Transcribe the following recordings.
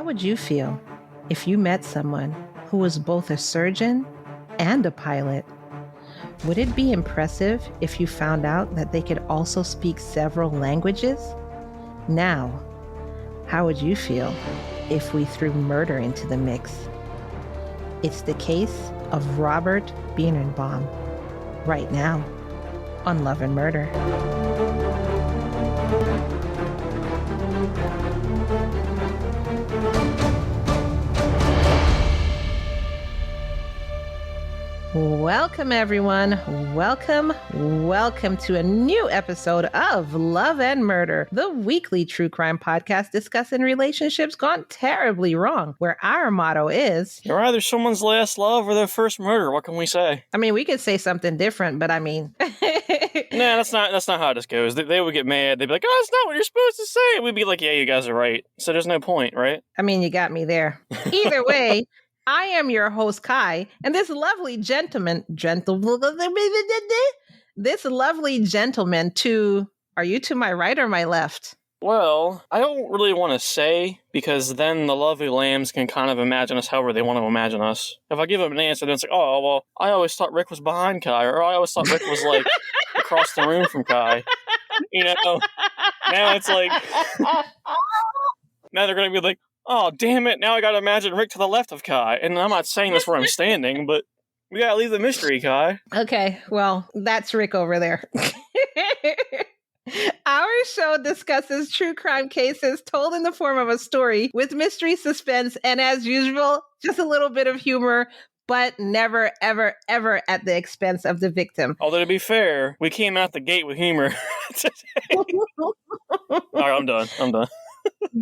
would you feel if you met someone who was both a surgeon and a pilot? Would it be impressive if you found out that they could also speak several languages? Now, how would you feel if we threw murder into the mix? It's the case of Robert Bierenbaum, right now on Love and Murder. Welcome, everyone. Welcome to a new episode of Love and Murder, the weekly true crime podcast discussing relationships gone terribly wrong, where our motto is... You're either someone's last love or their first murder. What can we say? I mean, we could say something different, but I mean... Nah, that's not how this goes. They would get mad. They'd be like, oh, that's not what you're supposed to say. We'd be like, yeah, you guys are right. So there's no point, right? I mean, you got me there. Either way... I am your host, Kai, and this lovely gentleman, are you to my right or my left? Well, I don't really want to say, because then the lovely lambs can kind of imagine us however they want to imagine us. If I give them an answer, then it's like, oh, well, I always thought Rick was behind Kai, or I always thought Rick was, like, across the room from Kai. You know? Now it's like... now they're going to be like, oh, damn it, now I gotta imagine Rick to the left of Kai. And I'm not saying this where I'm standing, but we gotta leave the mystery, Kai. Okay, well, that's Rick over there. Our show discusses true crime cases told in the form of a story with mystery, suspense, and as usual, just a little bit of humor, but never, ever, ever at the expense of the victim. Although, to be fair, we came out the gate with humor today. All right, I'm done.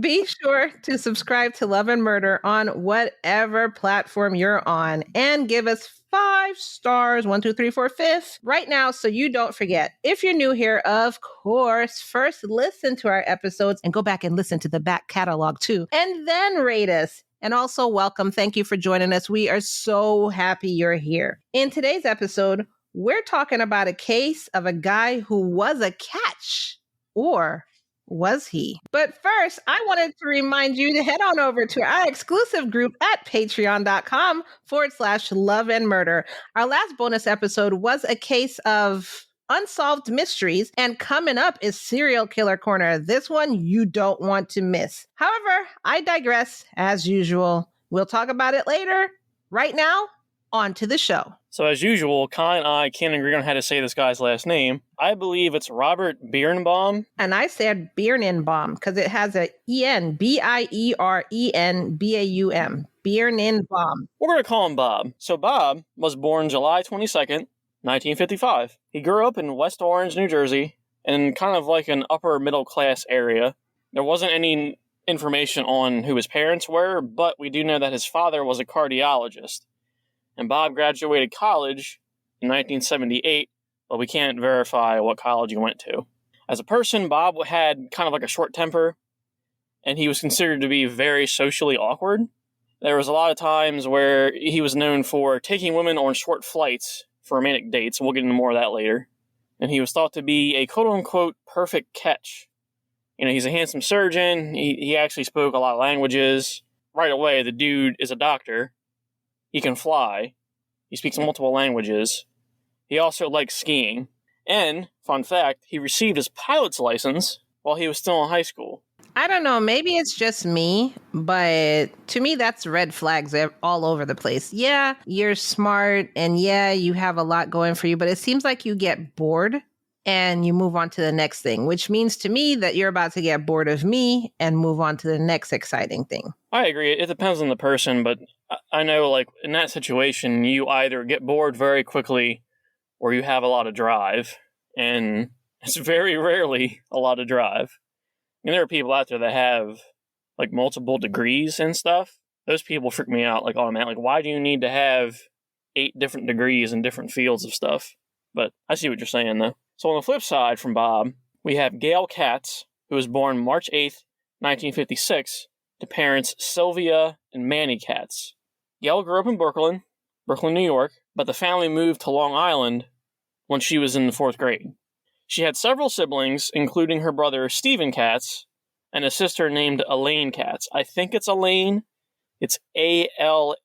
Be sure to subscribe to Love and Murder on whatever platform you're on and give us 5 stars, 1, 2, 3, 4, 5 right now so you don't forget. If you're new here, of course, first listen to our episodes and go back and listen to the back catalog too, and then rate us. And also welcome. Thank you for joining us. We are so happy you're here. In today's episode, we're talking about a case of a guy who was a catch, or was he? But first, I wanted to remind you to head on over to our exclusive group at patreon.com/love and murder. Our last bonus episode was a case of unsolved mysteries, and coming up is Serial Killer Corner. This one you don't want to miss. However, I digress as usual. We'll talk about it later. Right now, on to the show. So as usual, Kai and I can't agree on how to say this guy's last name. I believe it's Robert Bierenbaum. And I said Bierenbaum because it has a E-N, Bierenbaum. Bierenbaum. We're going to call him Bob. So Bob was born July 22nd, 1955. He grew up in West Orange, New Jersey, in kind of like an upper middle class area. There wasn't any information on who his parents were, but we do know that his father was a cardiologist. And Bob graduated college in 1978, but we can't verify what college he went to. As a person, Bob had kind of like a short temper, and he was considered to be very socially awkward. There was a lot of times where he was known for taking women on short flights for romantic dates, and we'll get into more of that later. And he was thought to be a quote-unquote perfect catch. You know, he's a handsome surgeon, he actually spoke a lot of languages. Right away, the dude is a doctor. He can fly. He speaks multiple languages. He also likes skiing. And, fun fact, he received his pilot's license while he was still in high school. I don't know. Maybe it's just me, but to me, that's red flags all over the place. Yeah, you're smart, and yeah, you have a lot going for you, but it seems like you get bored and you move on to the next thing, which means to me that you're about to get bored of me and move on to the next exciting thing. I agree. It depends on the person, but I know, like, in that situation, you either get bored very quickly or you have a lot of drive, and it's very rarely a lot of drive. I mean, there are people out there that have, like, multiple degrees and stuff. Those people freak me out, like, automatically. Like, why do you need to have 8 different degrees in different fields of stuff? But I see what you're saying, though. So on the flip side from Bob, we have Gail Katz, who was born March 8th, 1956, to parents Sylvia and Manny Katz. Gail grew up in Brooklyn, New York, but the family moved to Long Island when she was in the 4th grade. She had several siblings, including her brother Stephen Katz, and a sister named Elaine Katz. I think it's Elaine. It's Alayne.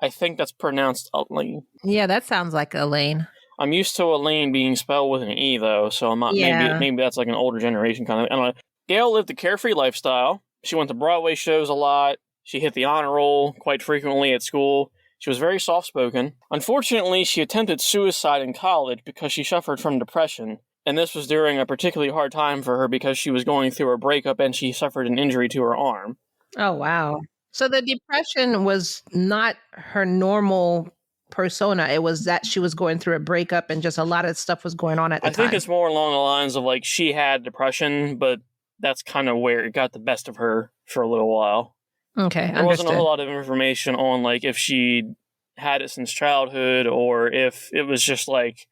I think that's pronounced Elaine. Yeah, that sounds like Elaine. I'm used to Elaine being spelled with an E, though, so I'm not, maybe that's like an older generation kind of. I don't know. Gail lived a carefree lifestyle. She went to Broadway shows a lot. She hit the honor roll quite frequently at school. She was very soft-spoken. Unfortunately, she attempted suicide in college because she suffered from depression, and this was during a particularly hard time for her because she was going through a breakup and she suffered an injury to her arm. Oh, wow. So the depression was not her normal persona. It was that she was going through a breakup and just a lot of stuff was going on at the time. I think it's more along the lines of like she had depression, but that's kind of where it got the best of her for a little while. Okay, there wasn't a whole lot of information on like if she had it since childhood or if it was just like,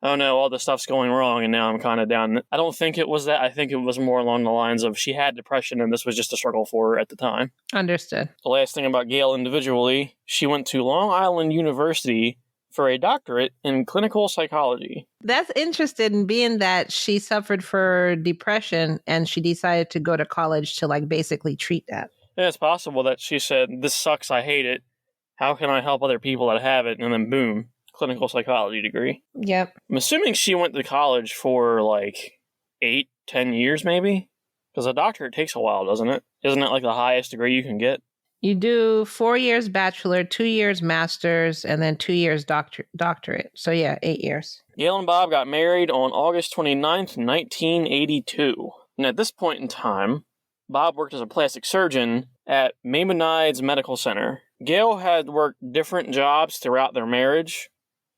oh no, all this stuff's going wrong and now I'm kind of down. I don't think it was that. I think it was more along the lines of she had depression and this was just a struggle for her at the time. Understood. The last thing about Gail individually, she went to Long Island University for a doctorate in clinical psychology. That's interesting, being that she suffered for depression and she decided to go to college to like basically treat that. Yeah, it's possible that she said, this sucks, I hate it. How can I help other people that have it? And then boom, clinical psychology degree. Yep. I'm assuming she went to college for like 8-10 years maybe? Because a doctorate takes a while, doesn't it? Isn't it like the highest degree you can get? You do 4 years bachelor, 2 years master's, and then 2 years doctorate. So yeah, 8 years. Gail and Bob got married on August 29th, 1982. And at this point in time, Bob worked as a plastic surgeon at Maimonides Medical Center. Gail had worked different jobs throughout their marriage,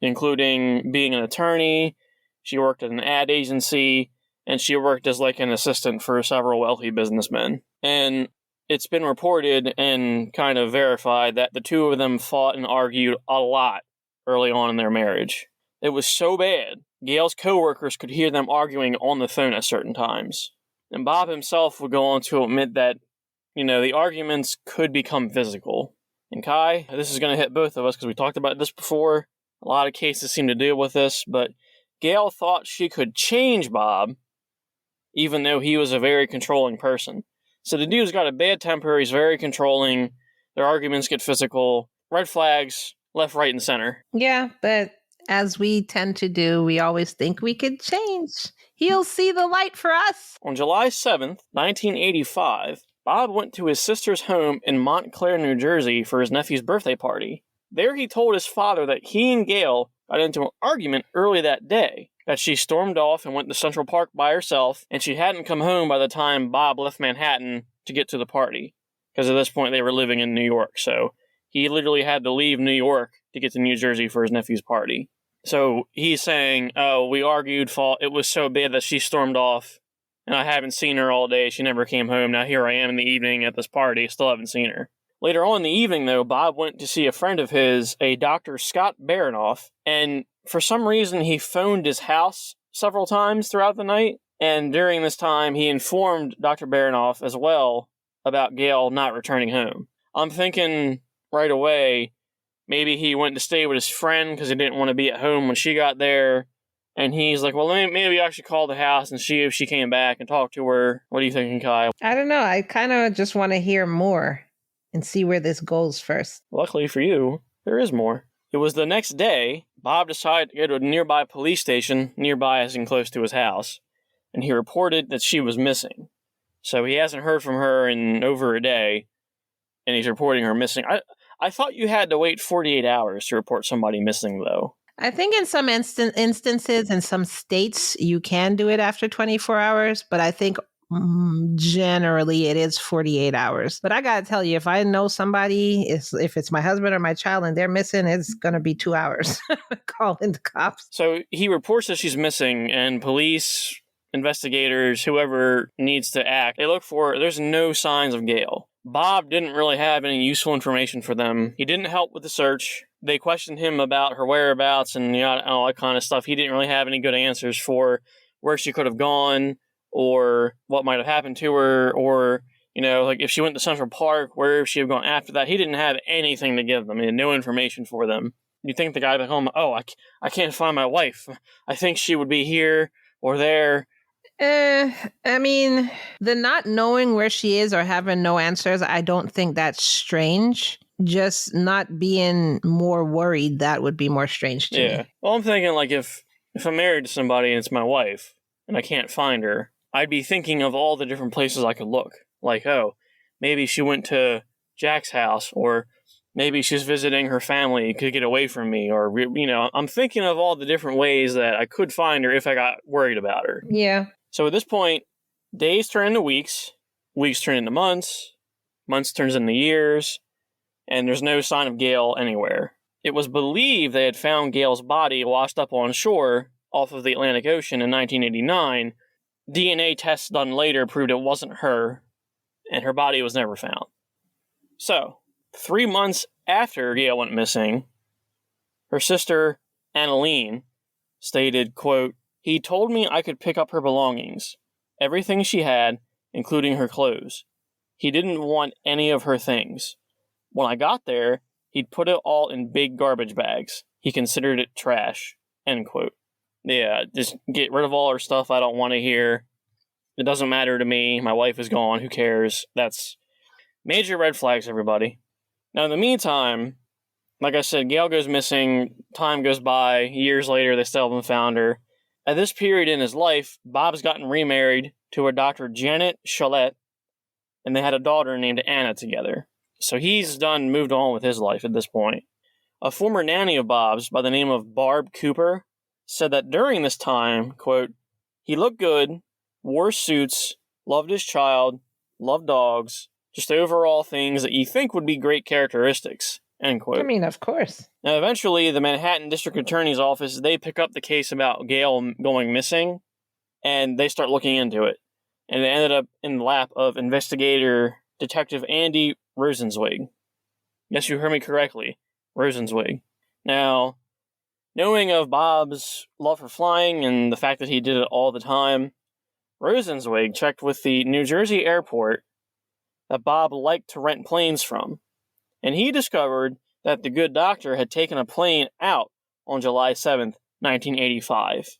including being an attorney. She worked at an ad agency, and she worked as like an assistant for several wealthy businessmen. And it's been reported and kind of verified that the two of them fought and argued a lot early on in their marriage. It was so bad, Gail's coworkers could hear them arguing on the phone at certain times. And Bob himself would go on to admit that, the arguments could become physical. And Kai, this is going to hit both of us because we talked about this before. A lot of cases seem to deal with this, but Gail thought she could change Bob, even though he was a very controlling person. So the dude's got a bad temper, he's very controlling, their arguments get physical, red flags, left, right, and center. Yeah, but as we tend to do, we always think we could change. He'll see the light for us. On July 7th, 1985, Bob went to his sister's home in Montclair, New Jersey for his nephew's birthday party. There he told his father that he and Gail got into an argument early that day, that she stormed off and went to Central Park by herself, and she hadn't come home by the time Bob left Manhattan to get to the party. Because at this point they were living in New York, so he literally had to leave New York to get to New Jersey for his nephew's party. So he's saying, oh, we argued, fought, it was so bad that she stormed off, and I haven't seen her all day, she never came home, now here I am in the evening at this party, still haven't seen her. Later on in the evening, though, Bob went to see a friend of his, a Dr. Scott Baranoff, and for some reason he phoned his house several times throughout the night, and during this time he informed Dr. Baranoff as well about Gail not returning home. I'm thinking right away, maybe he went to stay with his friend because he didn't want to be at home when she got there. And he's like, well, maybe I should call the house and see if she came back and talk to her. What are you thinking, Kai? I don't know. I kind of just want to hear more and see where this goes first. Luckily for you, there is more. It was the next day, Bob decided to go to a nearby police station, nearby as in close to his house, and he reported that she was missing. So he hasn't heard from her in over a day, and he's reporting her missing. I thought you had to wait 48 hours to report somebody missing, though. I think in some instances, in some states, you can do it after 24 hours, but I think generally it is 48 hours. But I got to tell you, if I know somebody, if it's my husband or my child and they're missing, it's going to be 2 hours calling the cops. So he reports that she's missing, and police, investigators, whoever needs to act, they look for her. There's no signs of Gail. Bob didn't really have any useful information for them. He didn't help with the search. They questioned him about her whereabouts and all that kind of stuff. He didn't really have any good answers for where she could have gone or what might have happened to her or, like if she went to Central Park, where she had gone after that. He didn't have anything to give them. He had no information for them. You think the guy back home, I can't find my wife. I think she would be here or there. I mean, the not knowing where she is or having no answers, I don't think that's strange. Just not being more worried, that would be more strange to me. Well, I'm thinking, like, if I'm married to somebody and it's my wife and I can't find her, I'd be thinking of all the different places I could look. Like, oh, maybe she went to Jack's house, or maybe she's visiting her family, could get away from me, or, I'm thinking of all the different ways that I could find her if I got worried about her. Yeah. So at this point, days turn into weeks, weeks turn into months, months turns into years, and there's no sign of Gail anywhere. It was believed they had found Gail's body washed up on shore off of the Atlantic Ocean in 1989. DNA tests done later proved it wasn't her, and her body was never found. So, 3 months after Gail went missing, her sister, Annalene, stated, quote, "He told me I could pick up her belongings, everything she had, including her clothes. He didn't want any of her things. When I got there, he'd put it all in big garbage bags. He considered it trash," end quote. Yeah, just get rid of all her stuff I don't want to hear. It doesn't matter to me. My wife is gone. Who cares? That's major red flags, everybody. Now, in the meantime, like I said, Gail goes missing. Time goes by. Years later, they still haven't found her. At this period in his life, Bob's gotten remarried to a Dr. Janet Chalette, and they had a daughter named Anna together. So he's moved on with his life at this point. A former nanny of Bob's by the name of Barb Cooper said that during this time, quote, "He looked good, wore suits, loved his child, loved dogs, just overall things that you think would be great characteristics," end quote. I mean, of course. Now, eventually, the Manhattan District Attorney's Office, they pick up the case about Gail going missing, and they start looking into it. And it ended up in the lap of investigator Detective Andy Rosenzweig. Yes, you heard me correctly. Rosenzweig. Now, knowing of Bob's love for flying and the fact that he did it all the time, Rosenzweig checked with the New Jersey airport that Bob liked to rent planes from, and he discovered that the good doctor had taken a plane out on July 7th, 1985.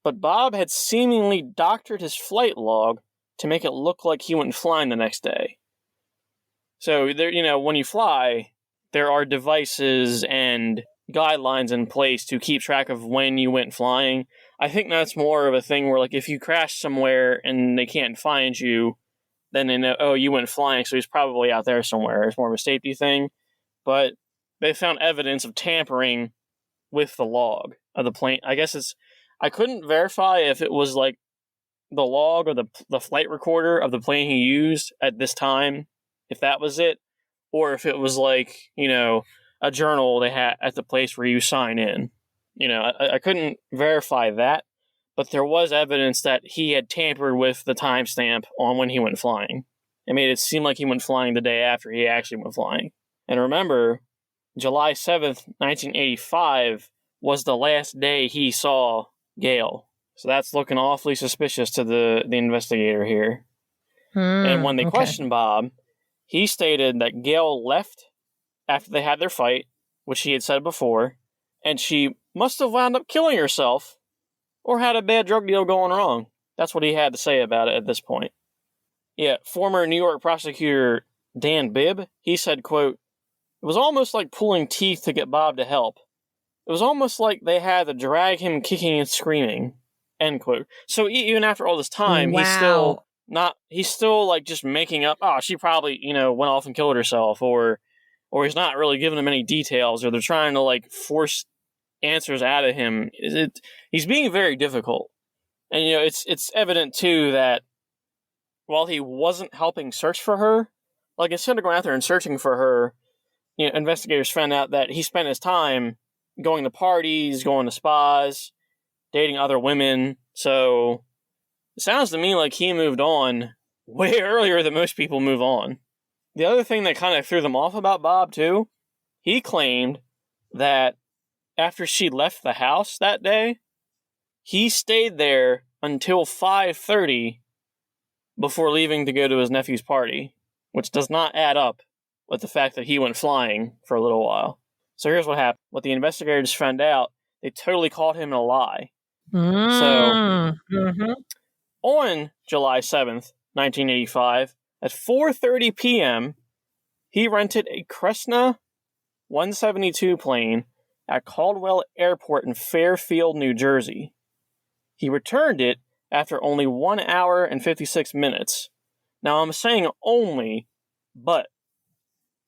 But Bob had seemingly doctored his flight log to make it look like he went flying the next day. So, there, when you fly, there are devices and guidelines in place to keep track of when you went flying. I think that's more of a thing where, like, if you crash somewhere and they can't find you, then they know, oh, you went flying, so he's probably out there somewhere. It's more of a safety thing. But they found evidence of tampering with the log of the plane. I guess I couldn't verify if it was, like, the log or the flight recorder of the plane he used at this time, if that was it, or if it was, like, a journal they had at the place where you sign in. I couldn't verify that, but there was evidence that he had tampered with the timestamp on when he went flying. It made it seem like he went flying the day after he actually went flying. And remember, July 7th, 1985 was the last day he saw Gail. So that's looking awfully suspicious to the investigator here. And when they questioned Bob, he stated that Gail left after they had their fight, which he had said before, and she must have wound up killing herself or had a bad drug deal going wrong. That's what he had to say about it at this point. Yeah, former New York prosecutor Dan Bibb, he said, quote, "It was almost like pulling teeth to get Bob to help. It was almost like they had to drag him kicking and screaming," end quote. So even after all this time, Wow. he's still like just making up, oh, she probably, went off and killed herself, or he's not really giving them any details, or they're trying to like force answers out of him. He's being very difficult. And, it's evident too that while he wasn't helping search for her, like instead of going out there and searching for her, investigators found out that he spent his time going to parties, going to spas, dating other women. So it sounds to me like he moved on way earlier than most people move on. The other thing that kind of threw them off about Bob, too, he claimed that after she left the house that day, he stayed there until 5:30 before leaving to go to his nephew's party, which does not add up with the fact that he went flying for a little while. So here's what happened. What the investigators found out, they totally caught him in a lie. So, on July 7th, 1985, at 4:30 p.m., he rented a Cessna 172 plane at Caldwell Airport in Fairfield, New Jersey. He returned it after only 1 hour and 56 minutes. Now, I'm saying only, but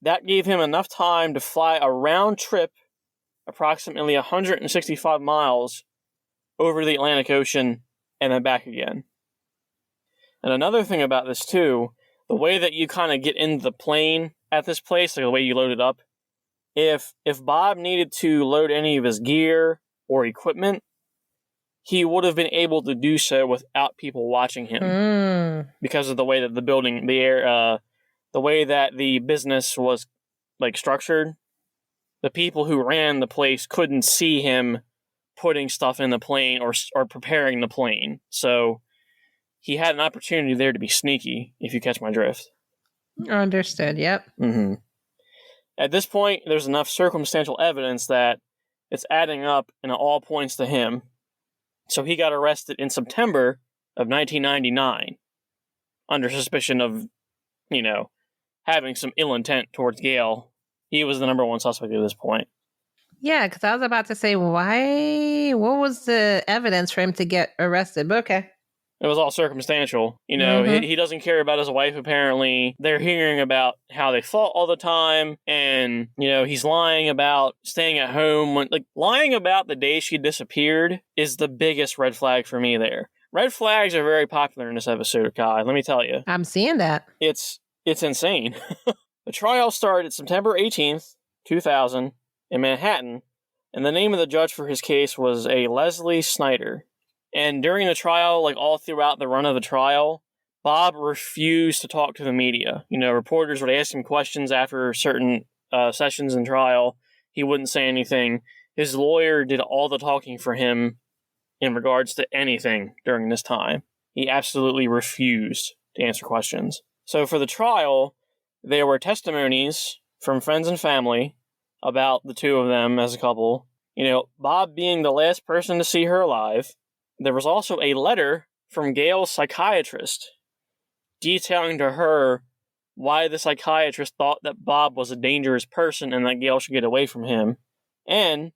that gave him enough time to fly a round trip, approximately 165 miles, over the Atlantic Ocean and then back again. And another thing about this, too, the way that you kind of get into the plane at this place, like the way you load it up, if Bob needed to load any of his gear or equipment, he would have been able to do so without people watching him because of the way that the building, the way that the business was like structured. The people who ran the place couldn't see him putting stuff in the plane or preparing the plane. So he had an opportunity there to be sneaky, if you catch my drift. Understood, yep. Mm-hmm. At this point, there's enough circumstantial evidence that it's adding up and it all points to him. So he got arrested in September of 1999 under suspicion of, having some ill intent towards Gail. He was the number one suspect at this point. Yeah, because I was about to say, why? What was the evidence for him to get arrested? But okay. It was all circumstantial. He doesn't care about his wife, apparently. They're hearing about how they fought all the time. And, he's lying about staying at home. Lying about the day she disappeared is the biggest red flag for me there. Red flags are very popular in this episode, Kai. Let me tell you. I'm seeing that. It's insane. The trial started September 18th, 2000, in Manhattan. And the name of the judge for his case was a Leslie Snyder. And during the trial, all throughout the run of the trial, Bob refused to talk to the media. Reporters would ask him questions after certain sessions in trial. He wouldn't say anything. His lawyer did all the talking for him in regards to anything during this time. He absolutely refused to answer questions. So for the trial, there were testimonies from friends and family about the two of them as a couple. Bob being the last person to see her alive. There was also a letter from Gail's psychiatrist detailing to her why the psychiatrist thought that Bob was a dangerous person and that Gail should get away from him. And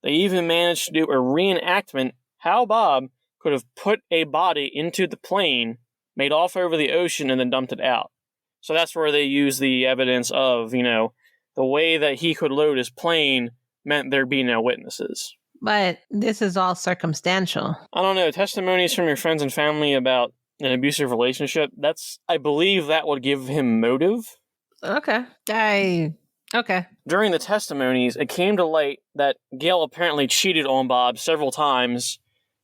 they even managed to do a reenactment how Bob could have put a body into the plane, made off over the ocean, and then dumped it out. So that's where they use the evidence of, the way that he could load his plane meant there'd be no witnesses. But this is all circumstantial. I don't know. Testimonies from your friends and family about an abusive relationship, I believe that would give him motive. Okay. Okay. During the testimonies, it came to light that Gail apparently cheated on Bob several times,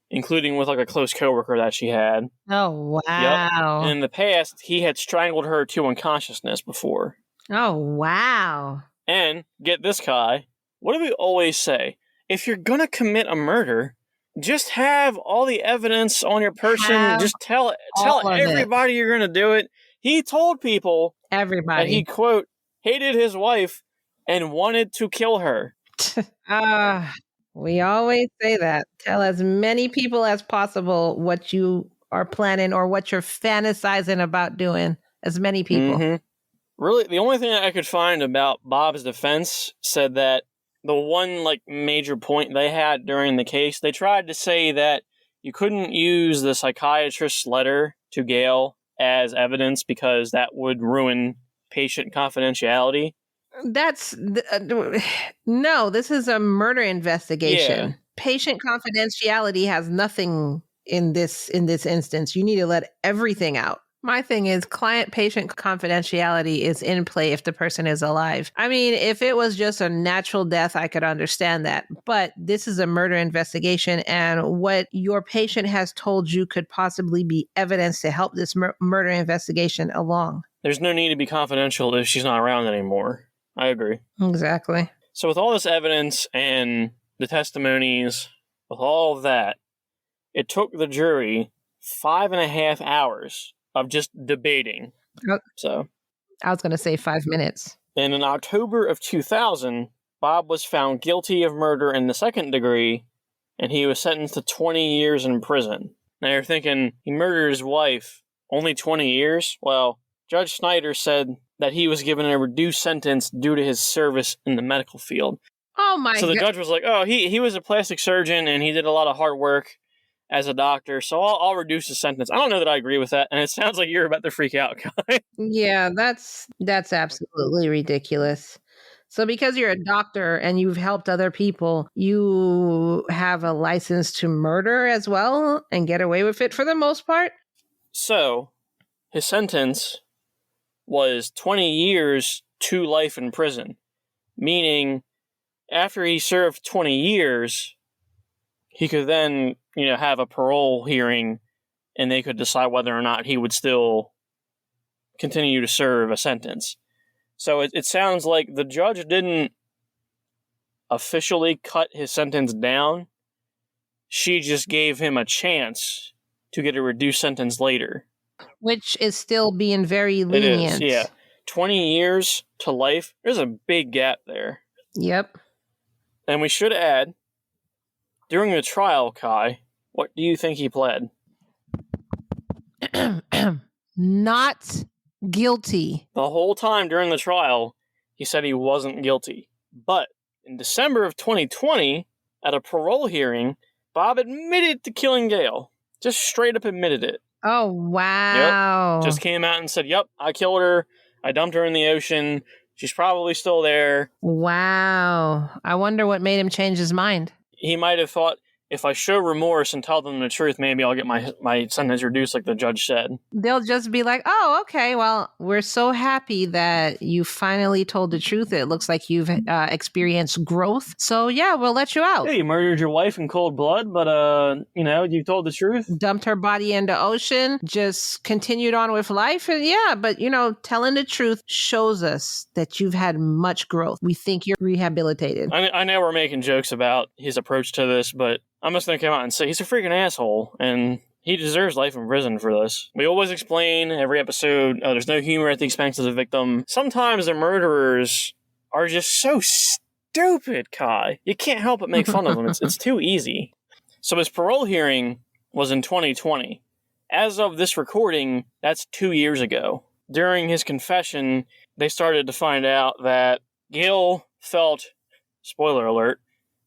including with a close coworker that she had. Oh, wow. Yep. And in the past, he had strangled her to unconsciousness before. Oh, wow. And, get this, Kai, what do we always say? If you're going to commit a murder, just have all the evidence on your person. Just tell everybody you're going to do it. He told people that he, quote, hated his wife and wanted to kill her. We always say that. Tell as many people as possible what you are planning or what you're fantasizing about doing. As many people. Mm-hmm. Really, the only thing I could find about Bob's defense said that the one major point they had during the case, they tried to say that you couldn't use the psychiatrist's letter to Gail as evidence because that would ruin patient confidentiality. No, this is a murder investigation. Yeah. Patient confidentiality has nothing in this instance. You need to let everything out. My thing is client-patient confidentiality is in play if the person is alive. I mean, if it was just a natural death, I could understand that. But this is a murder investigation, and what your patient has told you could possibly be evidence to help this murder investigation along. There's no need to be confidential if she's not around anymore. I agree. Exactly. So with all this evidence and the testimonies, with all of that, it took the jury 5.5 hours of just debating. So, I was going to say 5 minutes. And in October of 2000, Bob was found guilty of murder in the second degree, and he was sentenced to 20 years in prison. Now you're thinking, he murdered his wife, only 20 years? Well, Judge Snyder said that he was given a reduced sentence due to his service in the medical field. Oh my So the God. judge was like, oh, he was a plastic surgeon and he did a lot of hard work as a doctor, so I'll reduce the sentence. I don't know that I agree with that, and it sounds like you're about to freak out, Kai. Yeah, that's absolutely ridiculous. So because you're a doctor and you've helped other people, you have a license to murder as well and get away with it for the most part? So, his sentence was 20 years to life in prison, meaning after he served 20 years, he could then, have a parole hearing and they could decide whether or not he would still continue to serve a sentence. So it sounds like the judge didn't officially cut his sentence down. She just gave him a chance to get a reduced sentence later. Which is still being very lenient. It is, yeah. 20 years to life, there's a big gap there. Yep. And we should add, during the trial, Kai, what do you think he pled? Not guilty. The whole time during the trial, he said he wasn't guilty. But in December of 2020, at a parole hearing, Bob admitted to killing Gail. Just straight up admitted it. Oh, wow. Yep. Just came out and said, yep, I killed her. I dumped her in the ocean. She's probably still there. Wow. I wonder what made him change his mind. He might have thought, if I show remorse and tell them the truth, maybe I'll get my sentence reduced like the judge said. They'll just be like, oh, okay, well, we're so happy that you finally told the truth. It looks like you've experienced growth. So, yeah, we'll let you out. Yeah, you murdered your wife in cold blood, but, you told the truth. Dumped her body into ocean, just continued on with life. And yeah, but, telling the truth shows us that you've had much growth. We think you're rehabilitated. I know we're making jokes about his approach to this, but I'm just going to come out and say he's a freaking asshole, and he deserves life in prison for this. We always explain every episode, there's no humor at the expense of the victim. Sometimes the murderers are just so stupid, Kai. You can't help but make fun of them. It's too easy. So his parole hearing was in 2020. As of this recording, that's 2 years ago. During his confession, they started to find out that Gail felt, spoiler alert,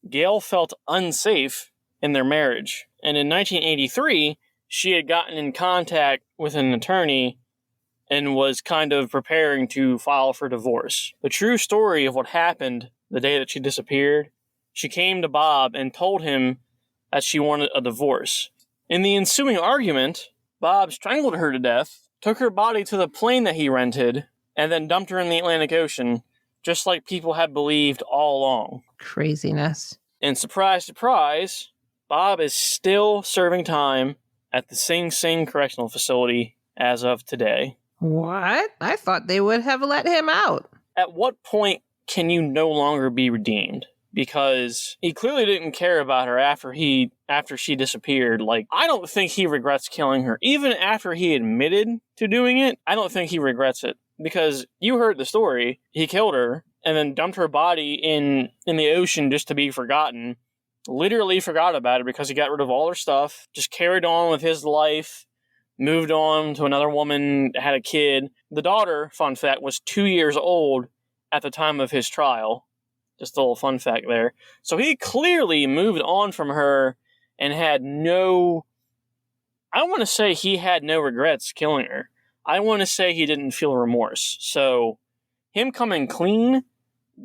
Gail felt unsafe in their marriage. And in 1983, she had gotten in contact with an attorney and was kind of preparing to file for divorce. The true story of what happened the day that she disappeared, she came to Bob and told him that she wanted a divorce. In the ensuing argument, Bob strangled her to death, took her body to the plane that he rented, and then dumped her in the Atlantic Ocean, just like people had believed all along. Craziness. And surprise, surprise, Bob is still serving time at the Sing Sing Correctional Facility as of today. What? I thought they would have let him out. At what point can you no longer be redeemed? Because he clearly didn't care about her after she disappeared. I don't think he regrets killing her. Even after he admitted to doing it, I don't think he regrets it. Because you heard the story. He killed her and then dumped her body in the ocean just to be forgotten. Literally forgot about it because he got rid of all her stuff. Just carried on with his life. Moved on to another woman, had a kid. The daughter, fun fact, was 2 years old at the time of his trial. Just a little fun fact there. So he clearly moved on from her and had no... I want to say he had no regrets killing her. I want to say he didn't feel remorse. So him coming clean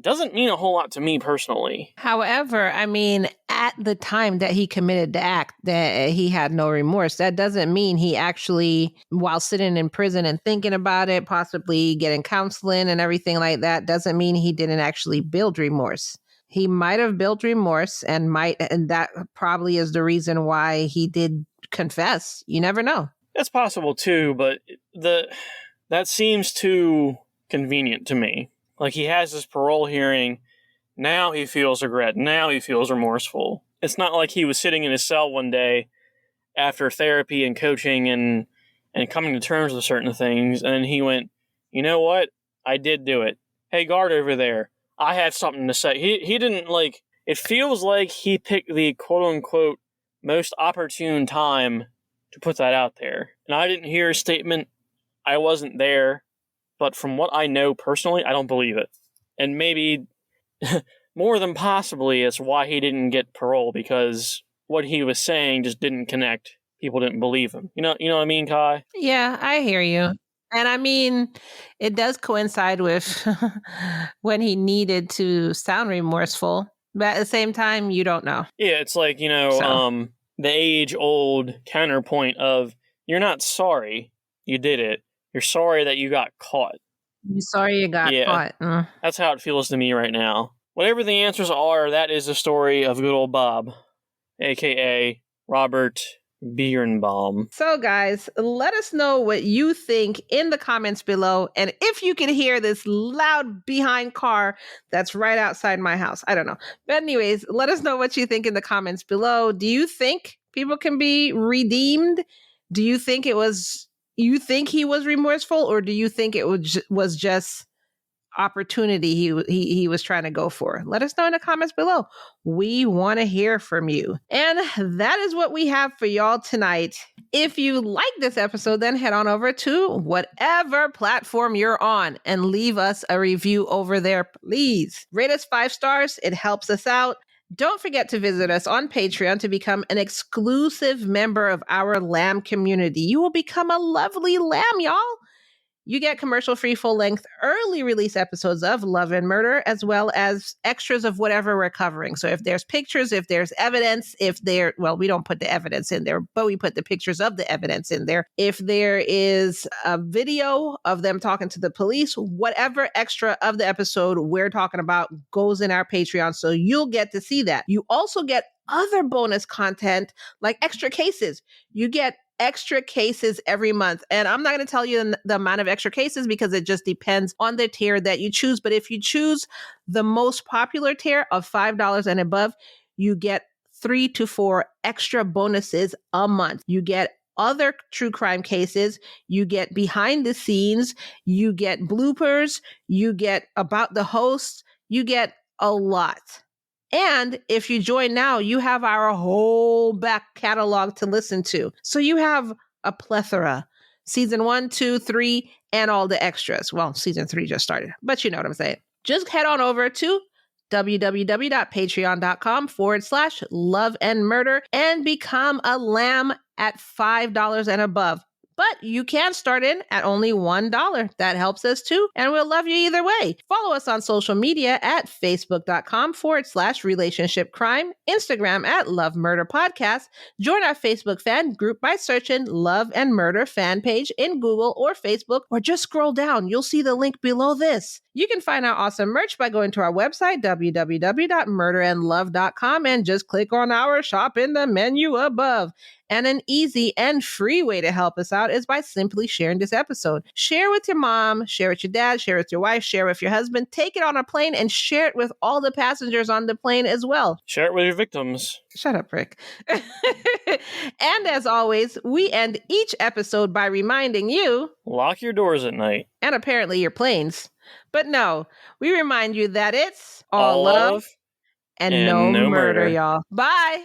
doesn't mean a whole lot to me personally. However, at the time that he committed the act, that he had no remorse. That doesn't mean he actually, while sitting in prison and thinking about it, possibly getting counseling and everything like that, doesn't mean he didn't actually build remorse. He might have built remorse and that probably is the reason why he did confess. You never know. That's possible too, but that seems too convenient to me. He has this parole hearing, now he feels regret, now he feels remorseful. It's not like he was sitting in his cell one day after therapy and coaching and coming to terms with certain things, and then he went, you know what, I did do it. Hey, guard over there, I have something to say. He didn't, it feels like he picked the quote-unquote most opportune time to put that out there. And I didn't hear a statement. I wasn't there. But from what I know personally, I don't believe it. And maybe more than possibly it's why he didn't get parole, because what he was saying just didn't connect. People didn't believe him. You know what I mean, Kai? Yeah, I hear you. And I mean, it does coincide with when he needed to sound remorseful. But at the same time, you don't know. Yeah, it's like, the age-old counterpoint of, you're not sorry you did it. You're sorry that you got caught. You're sorry you got caught. That's how it feels to me right now. Whatever the answers are, that is the story of good old Bob, a.k.a. Robert Bierenbaum. So, guys, let us know what you think in the comments below. And if you can hear this loud behind car that's right outside my house, I don't know. But anyways, let us know what you think in the comments below. Do you think people can be redeemed? Do you think he was remorseful, or do you think it was just opportunity he was trying to go for? Let us know in the comments below. We want to hear from you. And that is what we have for y'all tonight. If you like this episode, then head on over to whatever platform you're on and leave us a review over there, please. Rate us 5 stars. It helps us out. Don't forget to visit us on Patreon to become an exclusive member of our lamb community. You will become a lovely lamb, y'all. You get commercial-free, full-length, early release episodes of Love and Murder, as well as extras of whatever we're covering. So if there's pictures, if there's evidence, we don't put the evidence in there, but we put the pictures of the evidence in there. If there is a video of them talking to the police, whatever extra of the episode we're talking about goes in our Patreon, so you'll get to see that. You also get other bonus content like extra cases. You get extra cases every month. And I'm not going to tell you the amount of extra cases because it just depends on the tier that you choose. But if you choose the most popular tier of $5 and above, you get 3 to 4 extra bonuses a month. You get other true crime cases, you get behind the scenes, you get bloopers, you get about the host, you get a lot. And if you join now, you have our whole back catalog to listen to. So you have a plethora. Season 1, 2, 3, and all the extras. Well, season 3 just started, but you know what I'm saying. Just head on over to www.patreon.com/love and murder and become a lamb at $5 and above. But you can start in at only $1. That helps us too, and we'll love you either way. Follow us on social media at facebook.com/relationship crime, Instagram at Love Murder Podcast. Join our Facebook fan group by searching Love and Murder fan page in Google or Facebook, or just scroll down. You'll see the link below this. You can find our awesome merch by going to our website, www.murderandlove.com, and just click on our shop in the menu above. And an easy and free way to help us out is by simply sharing this episode. Share with your mom, share with your dad, share with your wife, share with your husband. Take it on a plane and share it with all the passengers on the plane as well. Share it with your victims. Shut up, Rick. And as always, we end each episode by reminding you, lock your doors at night. And apparently your planes. But no, we remind you that it's all love and no murder, y'all. Bye.